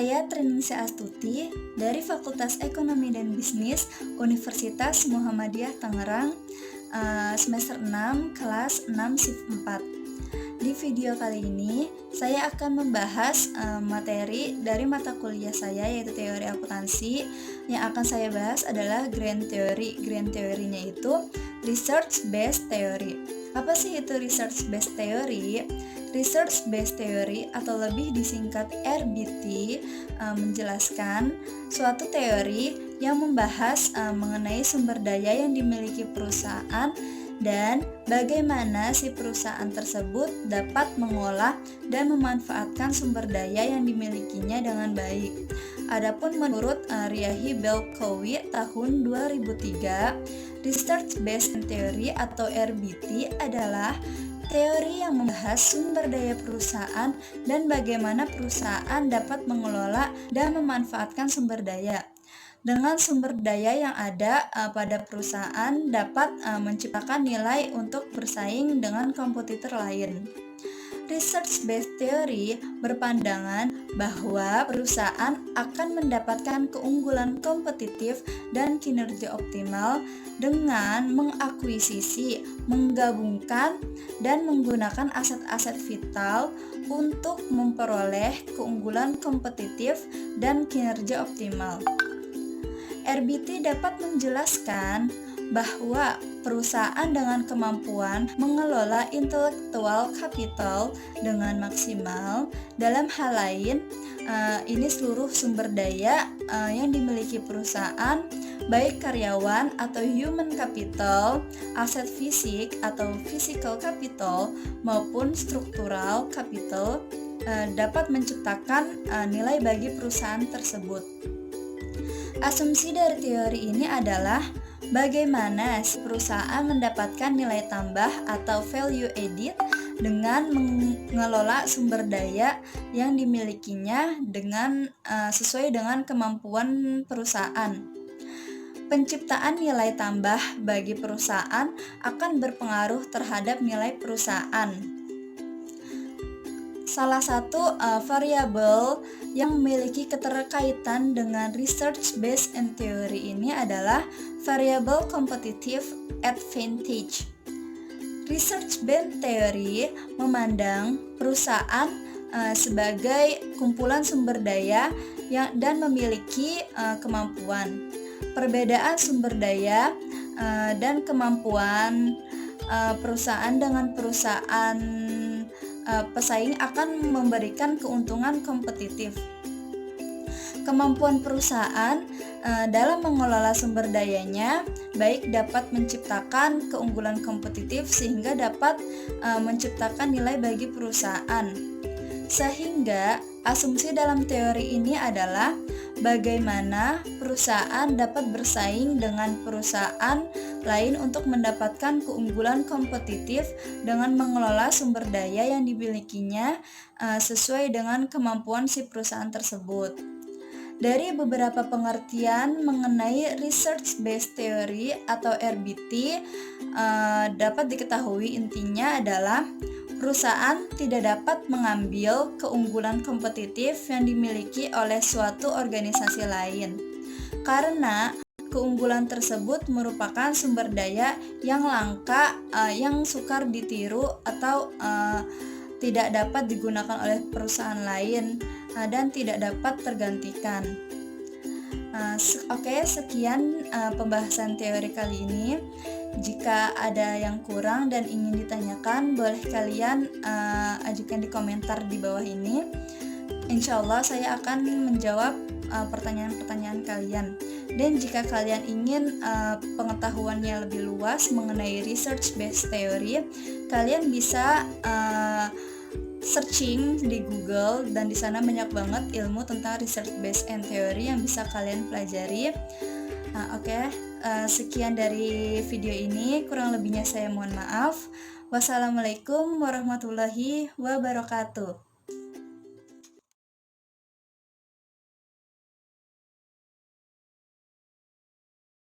Saya Triningsih Astuti dari Fakultas Ekonomi dan Bisnis Universitas Muhammadiyah Tangerang, semester 6, kelas 6 shift 4. Di video kali ini, saya akan membahas materi dari mata kuliah saya, yaitu teori akuntansi. Yang akan saya bahas adalah Grand Theory. Grand Theory-nya itu Research Based Theory. Apa sih itu Research Based Theory? Research Based Theory atau lebih disingkat RBT menjelaskan suatu teori yang membahas mengenai sumber daya yang dimiliki perusahaan dan bagaimana si perusahaan tersebut dapat mengolah dan memanfaatkan sumber daya yang dimilikinya dengan baik. Adapun menurut Riahi Belkowi tahun 2003, Research Based Theory atau RBT adalah teori yang membahas sumber daya perusahaan dan bagaimana perusahaan dapat mengelola dan memanfaatkan sumber daya. Dengan sumber daya yang ada pada perusahaan dapat menciptakan nilai untuk bersaing dengan kompetitor lain. Research Based Theory berpandangan bahwa perusahaan akan mendapatkan keunggulan kompetitif dan kinerja optimal dengan mengakuisisi, menggabungkan, dan menggunakan aset-aset vital untuk memperoleh keunggulan kompetitif dan kinerja optimal. RBT dapat menjelaskan bahwa perusahaan dengan kemampuan mengelola intellectual capital dengan maksimal. Dalam hal lain, ini seluruh sumber daya yang dimiliki perusahaan, baik karyawan atau human capital, aset fisik atau physical capital, maupun structural capital, dapat menciptakan nilai bagi perusahaan tersebut. Asumsi dari teori ini adalah bagaimana perusahaan mendapatkan nilai tambah atau value added dengan mengelola sumber daya yang dimilikinya dengan sesuai dengan kemampuan perusahaan. Penciptaan nilai tambah bagi perusahaan akan berpengaruh terhadap nilai perusahaan. Salah satu variabel yang memiliki keterkaitan dengan research based theory ini adalah variabel competitive advantage. Research based theory memandang perusahaan sebagai kumpulan sumber daya dan memiliki kemampuan. Perbedaan sumber daya dan kemampuan perusahaan dengan perusahaan pesaing akan memberikan keuntungan kompetitif. Kemampuan perusahaan dalam mengelola sumber dayanya baik dapat menciptakan keunggulan kompetitif sehingga dapat menciptakan nilai bagi perusahaan. Sehingga asumsi dalam teori ini adalah bagaimana perusahaan dapat bersaing dengan perusahaan lain untuk mendapatkan keunggulan kompetitif dengan mengelola sumber daya yang dimilikinya sesuai dengan kemampuan si perusahaan tersebut. Dari beberapa pengertian mengenai Research Based Theory atau RBT dapat diketahui intinya adalah perusahaan tidak dapat mengambil keunggulan kompetitif yang dimiliki oleh suatu organisasi lain karena keunggulan tersebut merupakan sumber daya yang langka, yang sukar ditiru atau tidak dapat digunakan oleh perusahaan lain dan tidak dapat tergantikan. Oke, sekian pembahasan teori kali ini. Jika ada yang kurang dan ingin ditanyakan, boleh kalian ajukan di komentar di bawah ini. Insya Allah saya akan menjawab pertanyaan-pertanyaan kalian. Dan jika kalian ingin pengetahuannya lebih luas mengenai research based theory, kalian bisa searching di Google dan di sana banyak banget ilmu tentang research based theory yang bisa kalian pelajari. Sekian dari video ini, kurang lebihnya saya mohon maaf. Wassalamualaikum warahmatullahi wabarakatuh.